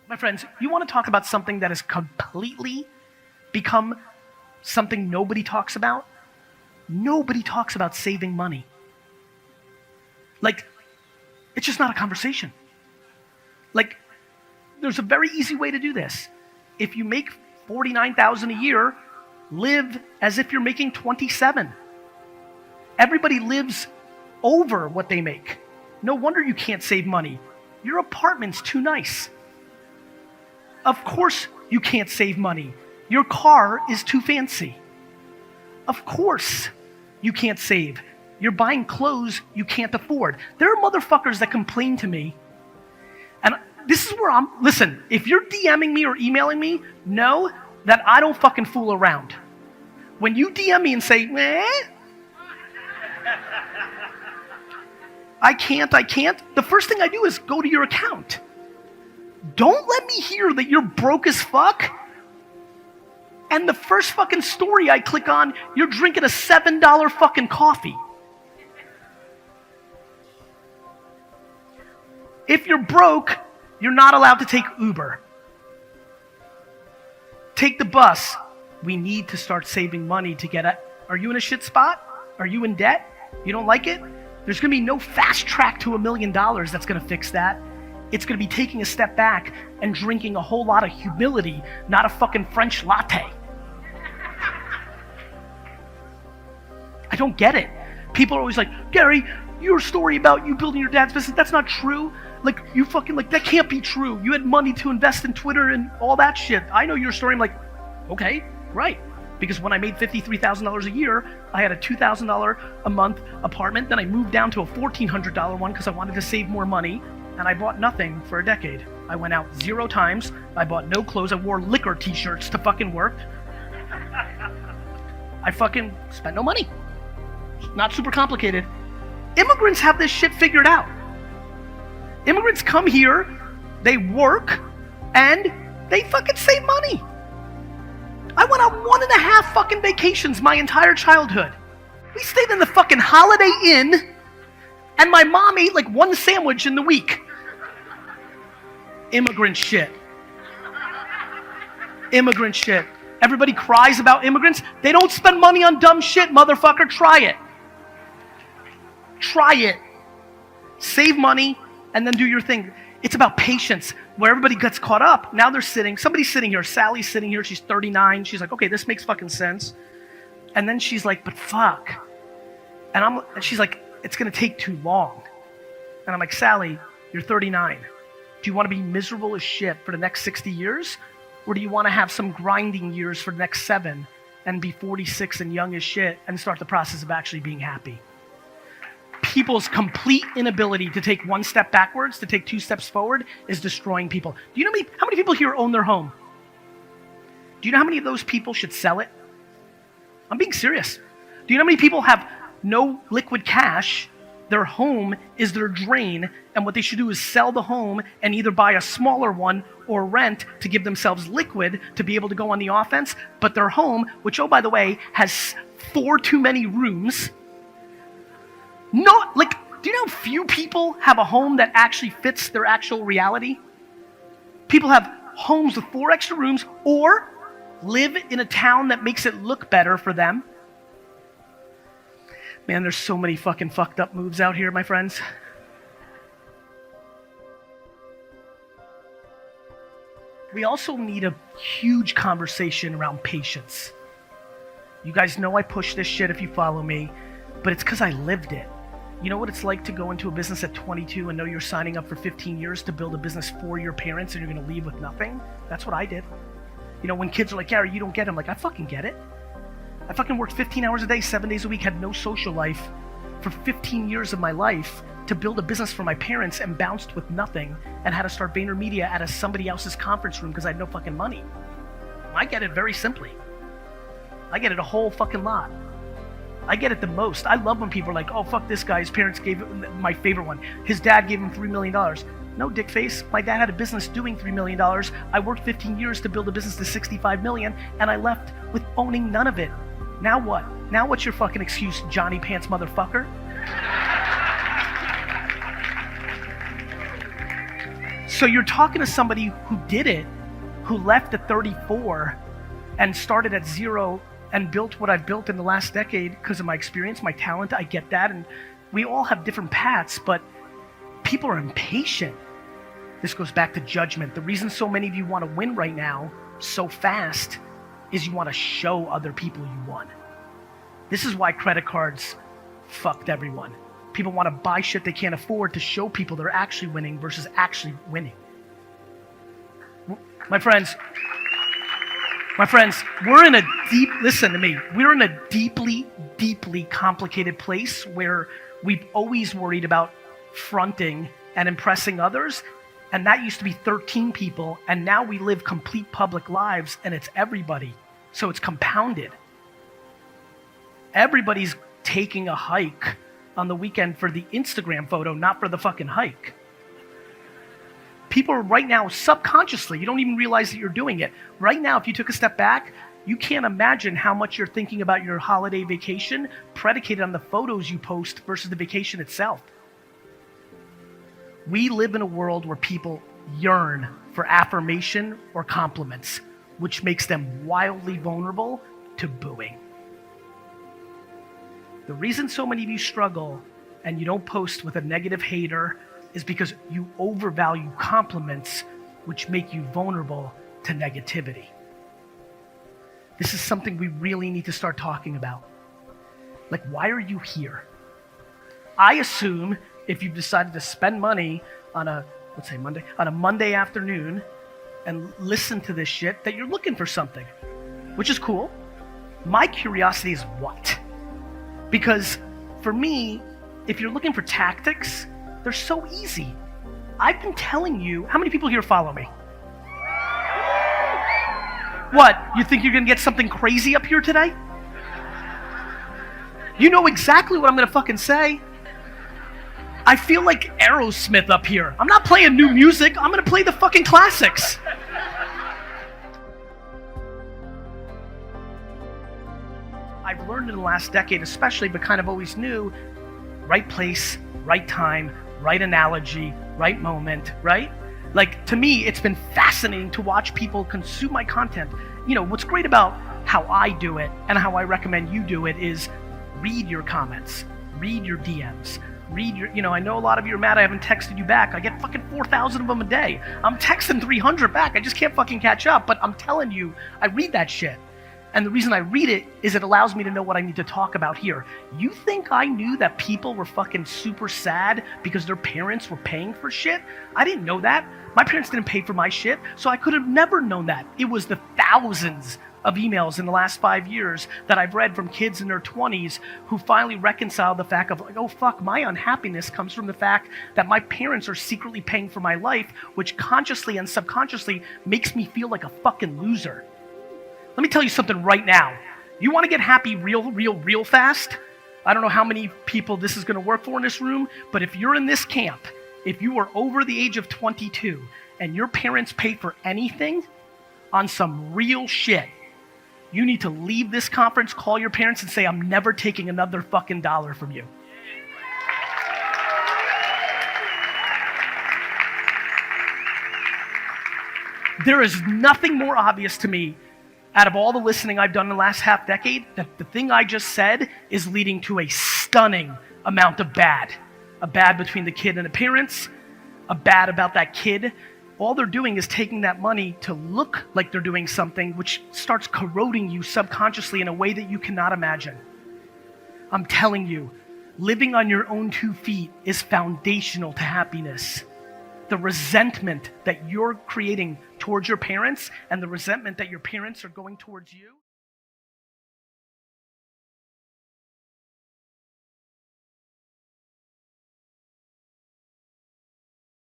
My friends, you want to talk about something that has completely become something nobody talks about? Nobody talks about saving money. Like, it's just not a conversation. Like, there's a very easy way to do this. If you make $49,000 a year, live as if you're making 27. Everybody lives over what they make. No wonder you can't save money. Your apartment's too nice. Of course you can't save money. Your car is too fancy. Of course you can't save. You're buying clothes you can't afford. There are motherfuckers that complain to me, and this is where listen, if you're DMing me or emailing me, know that I don't fucking fool around. When you DM me and say, I can't, the first thing I do is go to your account. Don't let me hear that you're broke as fuck, and the first fucking story I click on, you're drinking a $7 fucking coffee. If you're broke, you're not allowed to take Uber. Take the bus. We need to start saving money to get it. Are you in a shit spot? Are you in debt? You don't like it? There's going to be no fast track to $1 million that's going to fix that. It's going to be taking a step back and drinking a whole lot of humility, not a fucking French latte. I don't get it. People are always like, Gary, your story about you building your dad's business, that's not true. Like, you fucking, like, that can't be true. You had money to invest in Twitter and all that shit. I know your story. I'm like, okay, right. Because when I made $53,000 a year, I had a $2,000 a month apartment. Then I moved down to a $1,400 one because I wanted to save more money. And I bought nothing for a decade. I went out 0 times. I bought no clothes. I wore liquor t-shirts to fucking work. I fucking spent no money. Not super complicated. Immigrants have this shit figured out. Immigrants come here, they work, and they fucking save money. I went on 1.5 fucking vacations my entire childhood. We stayed in the fucking Holiday Inn, and my mom ate like 1 sandwich in the week. Immigrant shit. Immigrant shit. Everybody cries about immigrants. They don't spend money on dumb shit, motherfucker. Try it. Try it. Save money and then do your thing. It's about patience. Where everybody gets caught up, now they're sitting, somebody's sitting here, Sally's sitting here, she's 39, she's like, okay, this makes fucking sense. And then she's like, but fuck. And she's like, it's gonna take too long. And I'm like, Sally, you're 39. Do you wanna be miserable as shit for the next 60 years? Or do you wanna have some grinding years for the next 7 and be 46 and young as shit and start the process of actually being happy? People's complete inability to take 1 step backwards, to take 2 steps forward, is destroying people. Do you know how many people here own their home? Do you know how many of those people should sell it? I'm being serious. Do you know how many people have no liquid cash? Their home is their drain, and what they should do is sell the home and either buy a smaller one or rent to give themselves liquid to be able to go on the offense. But their home, which, oh, by the way, has 4 too many rooms. No, like, do you know few people have a home that actually fits their actual reality? People have homes with 4 extra rooms or live in a town that makes it look better for them. Man, there's so many fucking fucked up moves out here, my friends. We also need a huge conversation around patience. You guys know I push this shit if you follow me, but it's because I lived it. You know what it's like to go into a business at 22 and know you're signing up for 15 years to build a business for your parents and you're going to leave with nothing? That's what I did. You know, when kids are like, Gary, you don't get it. I'm like, I fucking get it. I fucking worked 15 hours a day, 7 days a week, had no social life for 15 years of my life to build a business for my parents and bounced with nothing and had to start VaynerMedia out of somebody else's conference room because I had no fucking money. I get it very simply. I get it a whole fucking lot. I get it the most. I love when people are like, oh, fuck this guy. His parents gave him, my favorite one, his dad gave him $3 million. No, dick face. My dad had a business doing $3 million. I worked 15 years to build a business to $65 million, and I left with owning none of it. Now what? Now what's your fucking excuse, Johnny Pants motherfucker? So you're talking to somebody who did it, who left at 34 and started at 0 and built what I've built in the last decade because of my experience, my talent. I get that. And we all have different paths, but people are impatient. This goes back to judgment. The reason so many of you want to win right now so fast is you want to show other people you won. This is why credit cards fucked everyone. People want to buy shit they can't afford to show people they're actually winning versus actually winning. My friends, we're in a listen to me, we're in a deeply, deeply complicated place where we've always worried about fronting and impressing others. And that used to be 13 people. And now we live complete public lives and it's everybody. So it's compounded. Everybody's taking a hike on the weekend for the Instagram photo, not for the fucking hike. People are right now subconsciously, you don't even realize that you're doing it. Right now, if you took a step back, you can't imagine how much you're thinking about your holiday vacation predicated on the photos you post versus the vacation itself. We live in a world where people yearn for affirmation or compliments, which makes them wildly vulnerable to booing. The reason so many of you struggle and you don't post with a negative hater is because you overvalue compliments, which make you vulnerable to negativity. This is something we really need to start talking about. Like, why are you here? I assume if you've decided to spend money on a, let's say Monday, on a Monday afternoon and listen to this shit, that you're looking for something, which is cool. My curiosity is what? Because for me, if you're looking for tactics, they're so easy. I've been telling you, how many people here follow me? What, you think you're gonna get something crazy up here today? You know exactly what I'm gonna fucking say. I feel like Aerosmith up here. I'm not playing new music, I'm gonna play the fucking classics. I've learned in the last decade especially, but kind of always knew, right place, right time, right analogy, right moment, right? Like, to me, it's been fascinating to watch people consume my content. You know, what's great about how I do it and how I recommend you do it is read your comments, read your DMs, read your, you know, I know a lot of you are mad I haven't texted you back. I get fucking 4,000 of them a day. I'm texting 300 back. I just can't fucking catch up, but I'm telling you, I read that shit. And the reason I read it is it allows me to know what I need to talk about here. You think I knew that people were fucking super sad because their parents were paying for shit? I didn't know that. My parents didn't pay for my shit, so I could have never known that. It was the thousands of emails in the last 5 years that I've read from kids in their 20s who finally reconciled the fact of like, oh fuck, my unhappiness comes from the fact that my parents are secretly paying for my life, which consciously and subconsciously makes me feel like a fucking loser. Let me tell you something right now. You want to get happy real fast? I don't know how many people this is going to work for in this room, but if you're in this camp, if you are over the age of 22 and your parents pay for anything on some real shit, you need to leave this conference, call your parents and say, I'm never taking another fucking dollar from you. There is nothing more obvious to me out of all the listening I've done in the last half decade, that the thing I just said is leading to a stunning amount of bad. A bad between the kid and the parents, a bad about that kid. All they're doing is taking that money to look like they're doing something, which starts corroding you subconsciously in a way that you cannot imagine. I'm telling you, living on your own 2 feet is foundational to happiness. The resentment that you're creating towards your parents and the resentment that your parents are going towards you.